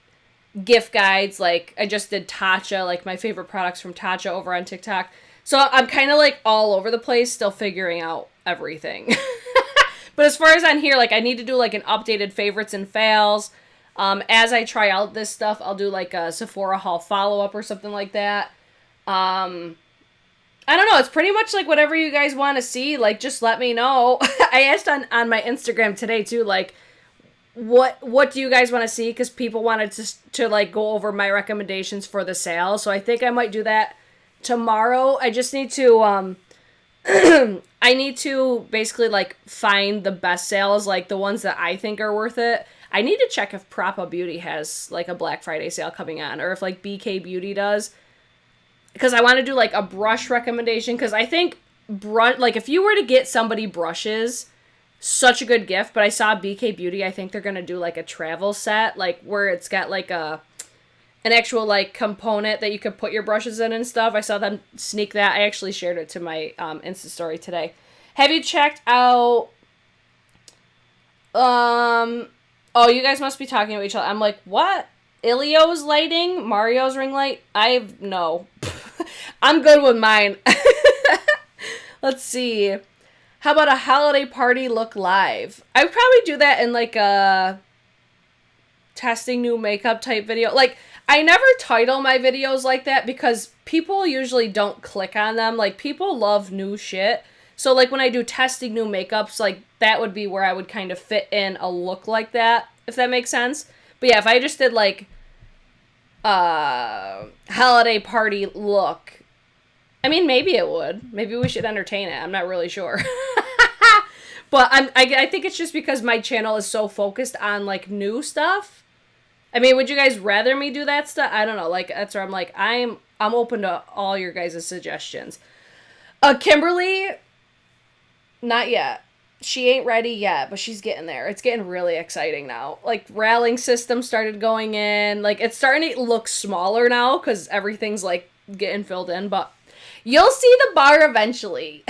gift guides. Like I just did Tatcha, like my favorite products from Tatcha over on TikTok. So I'm kind of like all over the place, still figuring out everything. But as far as on here, like I need to do like an updated favorites and fails. As I try out this stuff, I'll do like a Sephora haul follow-up or something like that. I don't know. It's pretty much like whatever you guys want to see. Like, just let me know. I asked on my Instagram today too, like, what do you guys want to see? Because people wanted to like go over my recommendations for the sale. So I think I might do that tomorrow. I just need to I need to basically like find the best sales, like the ones that I think are worth it. I need to check if Propa Beauty has like a Black Friday sale coming on, or if like BK Beauty does. Because I want to do, like, a brush recommendation. Because I think, like, if you were to get somebody brushes, such a good gift. But I saw BK Beauty, I think they're going to do, like, a travel set. Like, where it's got, like, an actual, like, component that you could put your brushes in and stuff. I saw them sneak that. I actually shared it to my Insta story today. Have you checked out... Oh, you guys must be talking to each other. I'm like, what? Ilio's lighting? Mario's ring light? No. I'm good with mine. Let's see. How about a holiday party look live? I would probably do that in like a testing new makeup type video. Like, I never title my videos like that because people usually don't click on them. Like, people love new shit. So, like, when I do testing new makeups, like, that would be where I would kind of fit in a look like that, if that makes sense. But yeah, if I just did like holiday party look, I mean, maybe it would. Maybe we should entertain it. I'm not really sure. But I think it's just because my channel is so focused on like new stuff. I mean, would you guys rather me do that stuff? I don't know. Like, that's where I'm like, I'm open to all your guys' suggestions. Kimberly, not yet. She ain't ready yet, but she's getting there. It's getting really exciting now. Like, railing system started going in. Like, it's starting to look smaller now because everything's, like, getting filled in. But you'll see the bar eventually.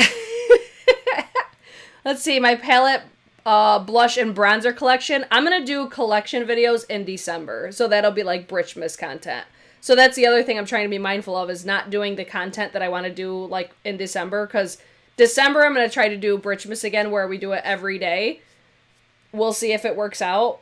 Let's see. My palette, blush, and bronzer collection. I'm going to do collection videos in December. So that'll be, like, Britchmas content. So that's the other thing I'm trying to be mindful of, is not doing the content that I want to do, like, in December. Because December, I'm going to try to do Britchmas again, where we do it every day. We'll see if it works out.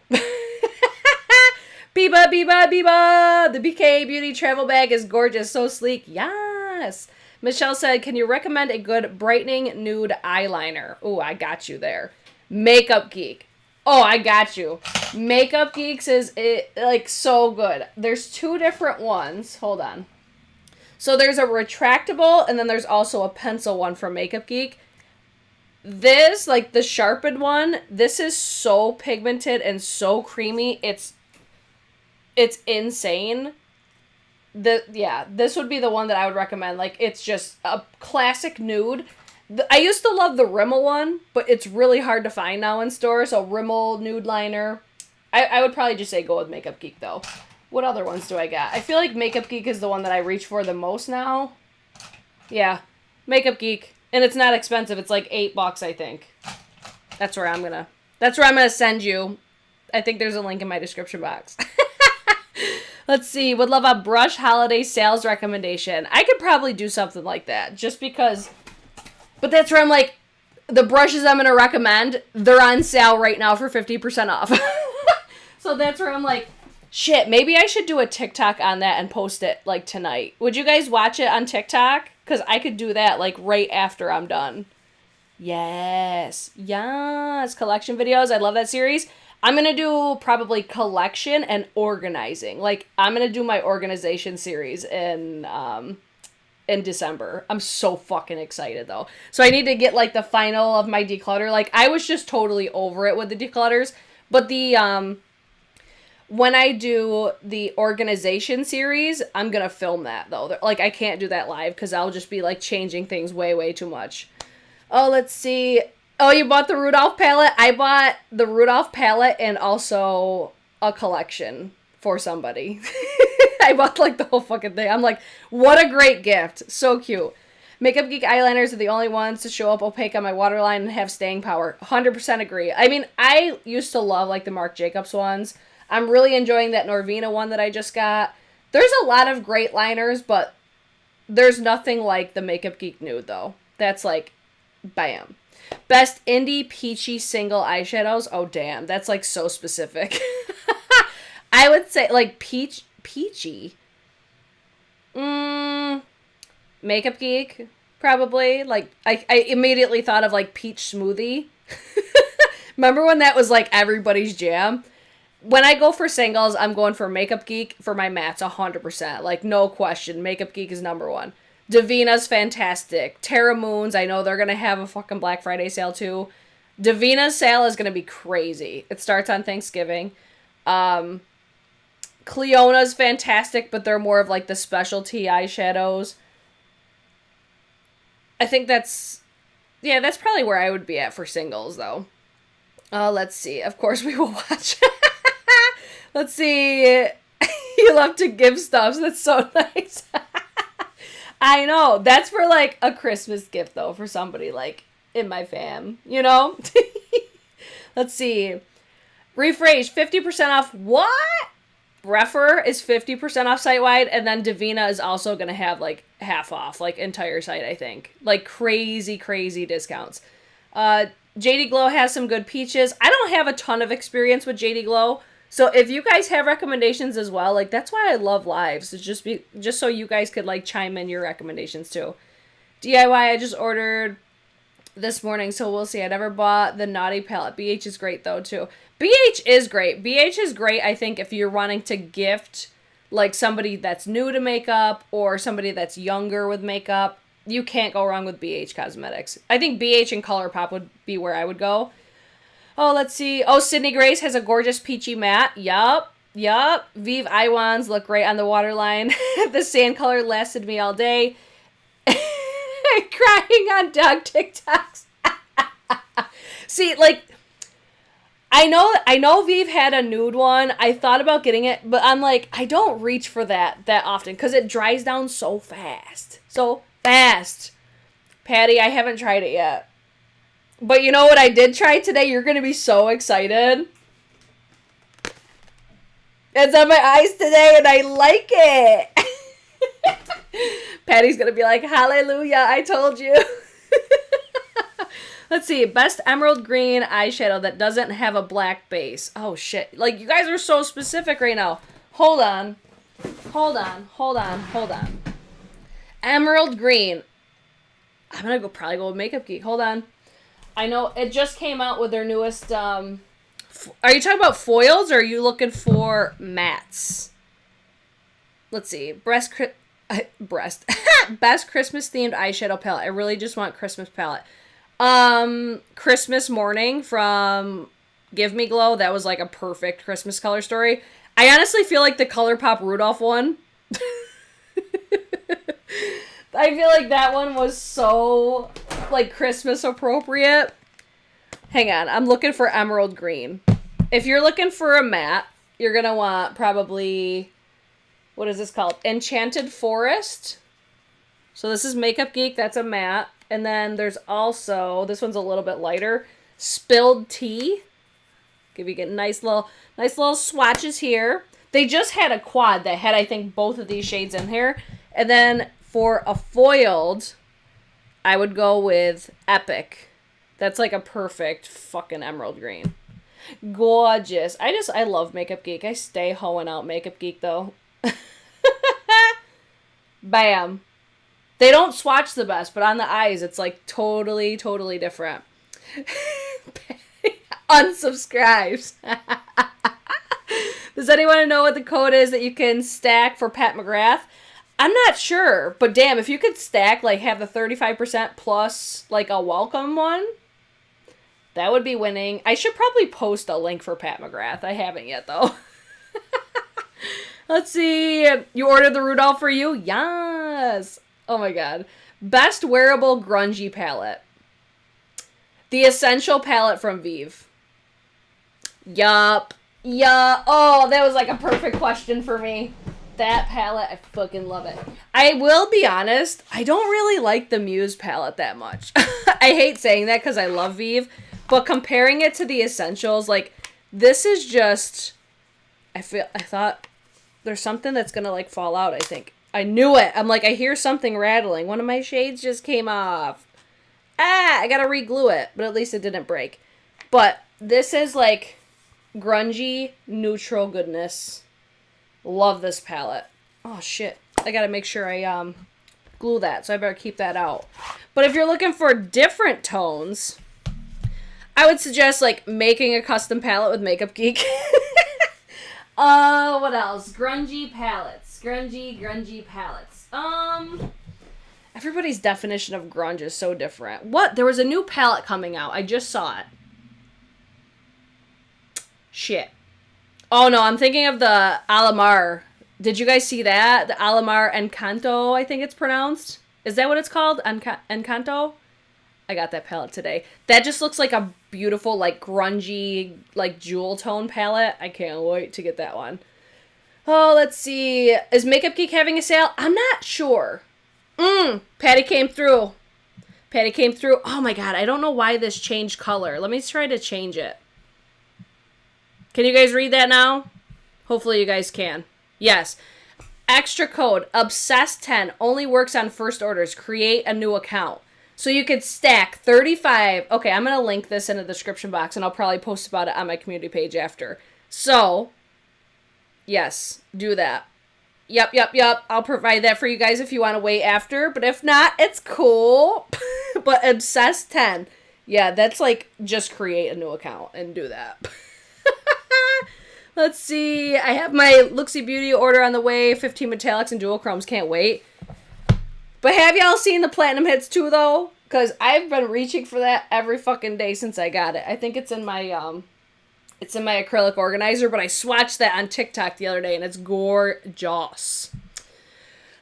Biba, biba, biba! The BK Beauty travel bag is gorgeous, so sleek. Yes! Michelle said, can you recommend a good brightening nude eyeliner? Oh, I got you there. Makeup Geek. Oh, I got you. Makeup Geeks is, like, so good. There's two different ones. Hold on. So there's a retractable, and then there's also a pencil one from Makeup Geek. This, like the sharpened one, this is so pigmented and so creamy. It's insane. This would be the one that I would recommend. Like, it's just a classic nude. I used to love the Rimmel one, but it's really hard to find now in stores. So Rimmel nude liner. I would probably just say go with Makeup Geek, though. What other ones do I got? I feel like Makeup Geek is the one that I reach for the most now. Yeah, Makeup Geek. And it's not expensive. It's like $8, I think. That's where I'm gonna send you. I think there's a link in my description box. Let's see. Would love a brush holiday sales recommendation. I could probably do something like that. Just because. But that's where I'm like, the brushes I'm gonna recommend, they're on sale right now for 50% off. So that's where I'm like, shit, maybe I should do a TikTok on that and post it, like, tonight. Would you guys watch it on TikTok? Because I could do that, like, right after I'm done. Yes. Yes. Collection videos. I love that series. I'm going to do probably collection and organizing. Like, I'm going to do my organization series in December. I'm so fucking excited, though. So I need to get, like, the final of my declutter. Like, I was just totally over it with the declutters. But the, when I do the organization series, I'm going to film that, though. Like, I can't do that live because I'll just be, like, changing things way, way too much. Oh, let's see. Oh, you bought the Rudolph palette? I bought the Rudolph palette and also a collection for somebody. I bought, like, the whole fucking thing. I'm like, what a great gift. So cute. Makeup Geek eyeliners are the only ones to show up opaque on my waterline and have staying power. 100% agree. I mean, I used to love, like, the Marc Jacobs ones. I'm really enjoying that Norvina one that I just got. There's a lot of great liners, but there's nothing like the Makeup Geek Nude, though. That's like, bam. Best Indi Peachy Single Eyeshadows. Oh, damn. That's, like, so specific. I would say, like, peachy. Makeup Geek, probably. Like, I immediately thought of, like, peach smoothie. Remember when that was, like, everybody's jam? When I go for singles, I'm going for Makeup Geek for my mattes, 100%. Like, no question. Makeup Geek is number one. Davina's fantastic. Terra Moon's, I know they're going to have a fucking Black Friday sale, too. Davina's sale is going to be crazy. It starts on Thanksgiving. Cleona's fantastic, but they're more of, like, the specialty eyeshadows. I think that's probably where I would be at for singles, though. Let's see. Of course, we will watch. Let's see. You love to give stuff. So that's so nice. I know. That's for, like, a Christmas gift, though, for somebody, like, in my fam. You know? Let's see. Rephrase, 50% off. What? Refer is 50% off site-wide, and then Davina is also going to have, like, half off, like, entire site, I think. Like, crazy, crazy discounts. JD Glow has some good peaches. I don't have a ton of experience with JD Glow, so if you guys have recommendations as well, like, that's why I love lives. It's just so you guys could, like, chime in your recommendations, too. DIY, I just ordered this morning, so we'll see. I never bought the Naughty palette. BH is great, though, too. BH is great. BH is great, I think, if you're wanting to gift, like, somebody that's new to makeup or somebody that's younger with makeup. You can't go wrong with BH Cosmetics. I think BH and ColourPop would be where I would go. Oh, let's see. Oh, Sydney Grace has a gorgeous peachy matte. Yup. Vive eye wands look great on the waterline. The sand color lasted me all day. Crying on dog TikToks. See, like, I know Vive had a nude one. I thought about getting it, but I'm like, I don't reach for that often because it dries down so fast. So fast. Patty, I haven't tried it yet. But you know what I did try today? You're going to be so excited. It's on my eyes today and I like it. Patty's going to be like, hallelujah, I told you. Let's see. Best emerald green eyeshadow that doesn't have a black base. Oh, shit. Like, you guys are so specific right now. Hold on. Emerald green. I'm going to probably go with Makeup Geek. Hold on. I know it just came out with their newest, are you talking about foils or are you looking for mattes? Let's see. Best Christmas themed eyeshadow palette. I really just want Christmas palette. Christmas Morning from Give Me Glow. That was like a perfect Christmas color story. I honestly feel like the ColourPop Rudolph one. I feel like that one was so, like, Christmas appropriate. Hang on, I'm looking for emerald green. If you're looking for a matte, you're gonna want probably, what is this called? Enchanted Forest. So this is Makeup Geek, that's a matte. And then there's also, this one's a little bit lighter, Spilled Tea. Give you nice little swatches here. They just had a quad that had, I think, both of these shades in here. And then for a foiled, I would go with Epic. That's like a perfect fucking emerald green. Gorgeous. I love Makeup Geek. I stay hoeing out Makeup Geek, though. Bam. They don't swatch the best, but on the eyes, it's like totally, totally different. Unsubscribes. Does anyone know what the code is that you can stack for Pat McGrath? I'm not sure, but damn, if you could stack, like, have the 35% plus, like, a welcome one, that would be winning. I should probably post a link for Pat McGrath. I haven't yet, though. Let's see. You ordered the Rudolph for you? Yes. Oh, my God. Best wearable grungy palette. The Essential palette from Vive. Yup. Yeah. Oh, that was, like, a perfect question for me. That palette, I fucking love it. I will be honest, I don't really like the Muse palette that much. I hate saying that because I love Vive, but comparing it to the Essentials, like, this is just, I thought there's something that's gonna, like, fall out, I think. I knew it. I'm like, I hear something rattling. One of my shades just came off. I gotta re-glue it, but at least it didn't break. But this is, like, grungy, neutral goodness. Love this palette. Oh, shit. I gotta make sure I glue that, so I better keep that out. But if you're looking for different tones, I would suggest, like, making a custom palette with Makeup Geek. What else? Grungy palettes. Grungy palettes. Everybody's definition of grunge is so different. What? There was a new palette coming out. I just saw it. Shit. Oh, no, I'm thinking of the Alamar. Did you guys see that? The Alamar Encanto, I think it's pronounced. Is that what it's called? Encanto? I got that palette today. That just looks like a beautiful, like, grungy, like, jewel tone palette. I can't wait to get that one. Oh, let's see. Is Makeup Geek having a sale? I'm not sure. Patty came through. Patty came through. Oh, my God. I don't know why this changed color. Let me try to change it. Can you guys read that now? Hopefully you guys can. Yes. Extra code. Obsessed10 only works on first orders. Create a new account. So you could stack 35. Okay, I'm going to link this in the description box, and I'll probably post about it on my community page after. So, yes, do that. Yep. I'll provide that for you guys if you want to wait after. But if not, it's cool. But Obsessed10. Yeah, that's like just create a new account and do that. Let's see. I have my Looksy Beauty order on the way. 15 metallics and dual chromes. Can't wait. But have y'all seen the Platinum Hits too, though? Because I've been reaching for that every fucking day since I got it. I think it's in my acrylic organizer, but I swatched that on TikTok the other day, and it's gorgeous.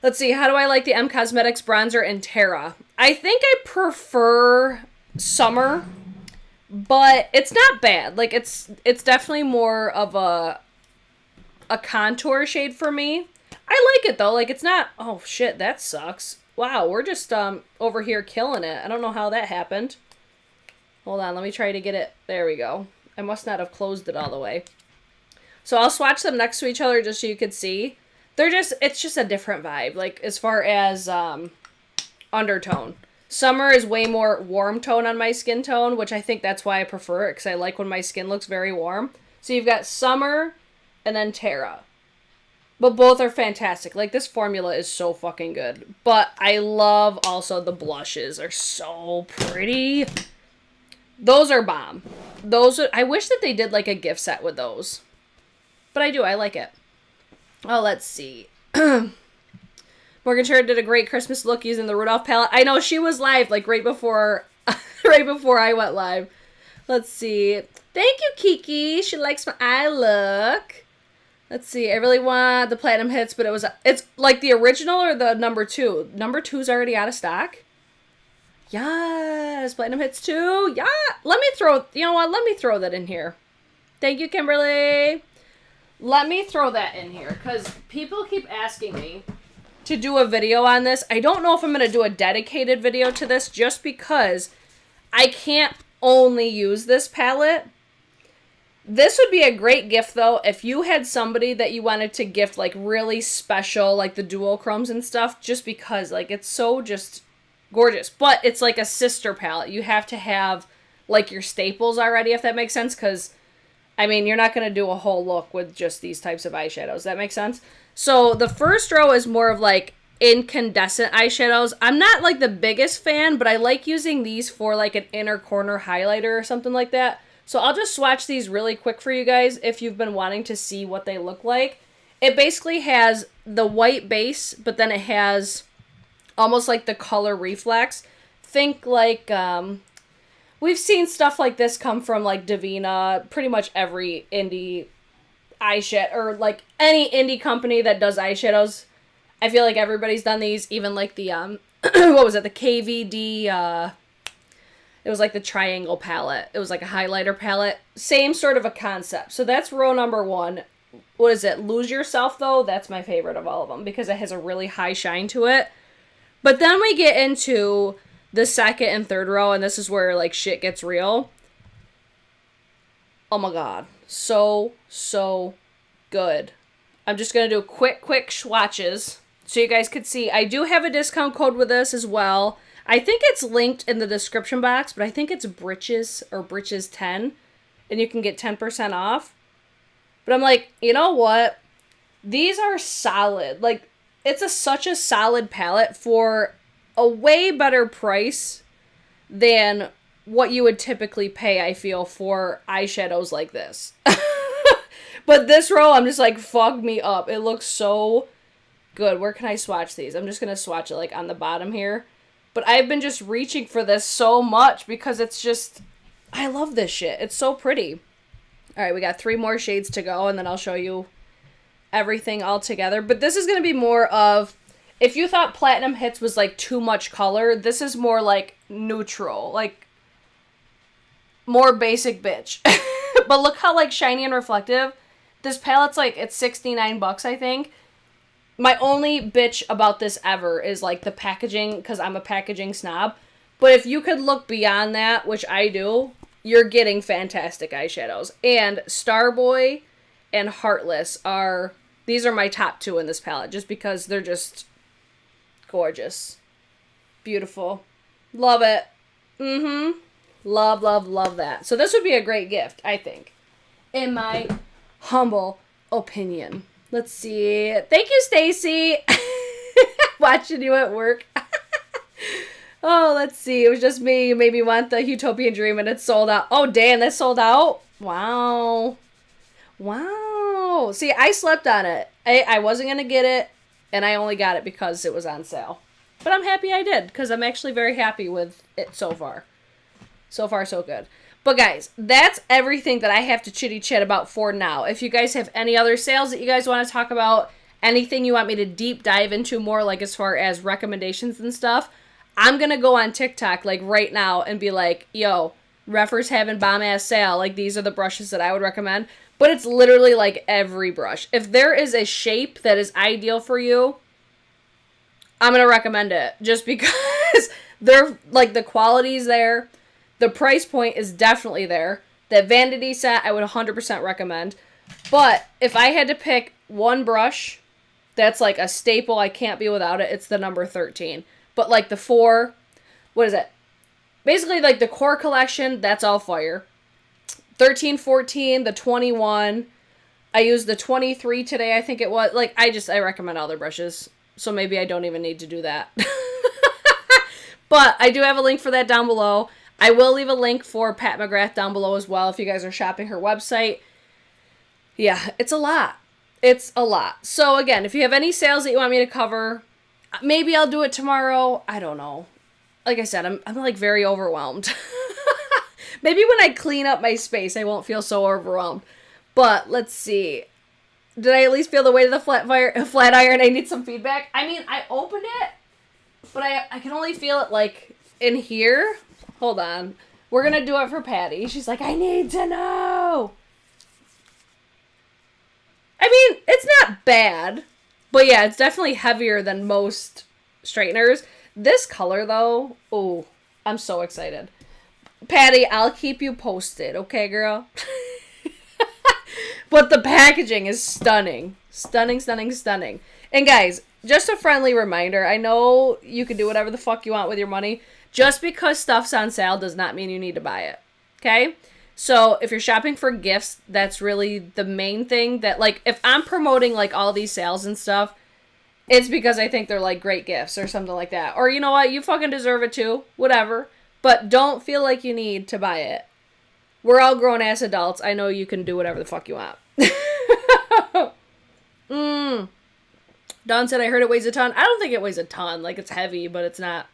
Let's see. How do I like the M Cosmetics bronzer in Terra? I think I prefer Summer, but it's not bad. Like, it's definitely more of a contour shade for me. I like it, though. Like, it's not... Oh, shit, that sucks. Wow, we're just over here killing it. I don't know how that happened. Hold on, let me try to get it. There we go. I must not have closed it all the way. So I'll swatch them next to each other just so you could see. It's just a different vibe, like, as far as undertone. Summer is way more warm tone on my skin tone, which I think that's why I prefer it, because I like when my skin looks very warm. So you've got Summer and then Terra. But both are fantastic. Like, this formula is so fucking good. But I love also the blushes are so pretty. Those are bomb. I wish that they did, like, a gift set with those. But I do. I like it. Oh, let's see. Morgan Cher did a great Christmas look using the Rudolph palette. I know, she was live, like, right before I went live. Let's see. Thank you, Kiki. She likes my eye look. Let's see. I really want the Platinum Hits, but it's like the original or the number 2? Number 2's already out of stock. Yes, Platinum Hits 2. Yeah. You know what? Let me throw that in here. Thank you, Kimberly. Let me throw that in here because people keep asking me to do a video on this. I don't know if I'm going to do a dedicated video to this just because I can't only use this palette. This would be a great gift, though, if you had somebody that you wanted to gift, like, really special, like the dual chromes and stuff, just because, like, it's so just gorgeous. But it's like a sister palette. You have to have, like, your staples already, if that makes sense, because, I mean, you're not going to do a whole look with just these types of eyeshadows. That makes sense? So the first row is more of, like, incandescent eyeshadows. I'm not, like, the biggest fan, but I like using these for, like, an inner corner highlighter or something like that. So I'll just swatch these really quick for you guys if you've been wanting to see what they look like. It basically has the white base, but then it has almost like the color reflex. Think like, we've seen stuff like this come from like Davina, pretty much every indie eyeshadow, or like any indie company that does eyeshadows. I feel like everybody's done these, even like the, what was it, the KVD, it was like the triangle palette. It was like a highlighter palette. Same sort of a concept. So that's row number 1. What is it? Lose Yourself, though? That's my favorite of all of them because it has a really high shine to it. But then we get into the second and third row, and this is where, like, shit gets real. Oh, my God. So good. I'm just going to do quick swatches so you guys could see. I do have a discount code with this as well. I think it's linked in the description box, but I think it's Britches or Britches 10, and you can get 10% off. But I'm like, you know what? These are solid. Like, it's such a solid palette for a way better price than what you would typically pay, I feel, for eyeshadows like this. But this row, I'm just like, fuck me up. It looks so good. Where can I swatch these? I'm just going to swatch it like on the bottom here. But I've been just reaching for this so much because it's just, I love this shit. It's so pretty. All right, we got 3 more shades to go, and then I'll show you everything all together. But this is going to be more of, if you thought Platinum Hits was like too much color, this is more like neutral, like more basic bitch. But look how like shiny and reflective. This palette's like, it's $69, I think. My only bitch about this ever is like the packaging, because I'm a packaging snob. But if you could look beyond that, which I do, you're getting fantastic eyeshadows. And Starboy and Heartless these are my top 2 in this palette, just because they're just gorgeous. Beautiful. Love it. Love, love, love that. So this would be a great gift, I think, in my humble opinion. Let's see. Thank you, Stacy. Watching you at work. Oh, let's see. It was just me. You made me want the Utopian Dream, and it's sold out. Oh, damn, that's sold out? Wow. Wow. See, I slept on it. I wasn't going to get it, and I only got it because it was on sale. But I'm happy I did, because I'm actually very happy with it so far. So far, so good. But guys, that's everything that I have to chitty chat about for now. If you guys have any other sales that you guys want to talk about, anything you want me to deep dive into more, like as far as recommendations and stuff, I'm going to go on TikTok like right now and be like, yo, Reffer's having bomb ass sale. Like, these are the brushes that I would recommend. But it's literally like every brush. If there is a shape that is ideal for you, I'm going to recommend it. Just because they're like, the quality's there. The price point is definitely there. That Vanity set, I would 100% recommend. But if I had to pick one brush that's like a staple, I can't be without it, it's the number 13. But like the 4, what is it? Basically like the core collection, that's all fire. 13, 14, the 21. I used the 23 today, I think it was. Like, I recommend all their brushes. So maybe I don't even need to do that. But I do have a link for that down below. I will leave a link for Pat McGrath down below as well if you guys are shopping her website. Yeah, it's a lot. It's a lot. So again, if you have any sales that you want me to cover, maybe I'll do it tomorrow. I don't know. Like I said, I'm like very overwhelmed. Maybe when I clean up my space, I won't feel so overwhelmed. But let's see. Did I at least feel the weight of the flat iron? I need some feedback. I mean, I opened it, but I can only feel it like in here. Hold on. We're going to do it for Patty. She's like, I need to know. I mean, it's not bad. But yeah, it's definitely heavier than most straighteners. This color, though, oh, I'm so excited. Patty, I'll keep you posted. Okay, girl? But the packaging is stunning. Stunning, stunning, stunning. And guys, just a friendly reminder. I know you can do whatever the fuck you want with your money. Just because stuff's on sale does not mean you need to buy it. Okay? So if you're shopping for gifts, that's really the main thing that, like, if I'm promoting like all these sales and stuff, it's because I think they're like great gifts or something like that. Or you know what? You fucking deserve it too. Whatever. But don't feel like you need to buy it. We're all grown ass adults. I know you can do whatever the fuck you want. Dawn said, I heard it weighs a ton. I don't think it weighs a ton. Like, it's heavy, but it's not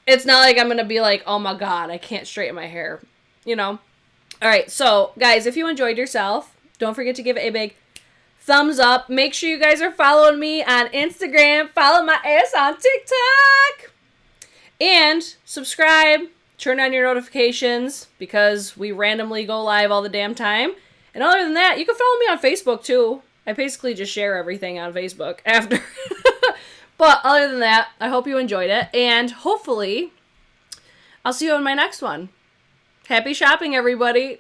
like I'm going to be like, oh my God, I can't straighten my hair. You know? All right. So, guys, if you enjoyed yourself, don't forget to give it a big thumbs up. Make sure you guys are following me on Instagram. Follow my ass on TikTok. And subscribe. Turn on your notifications because we randomly go live all the damn time. And other than that, you can follow me on Facebook too. I basically just share everything on Facebook after. But other than that, I hope you enjoyed it. And hopefully, I'll see you in my next one. Happy shopping, everybody.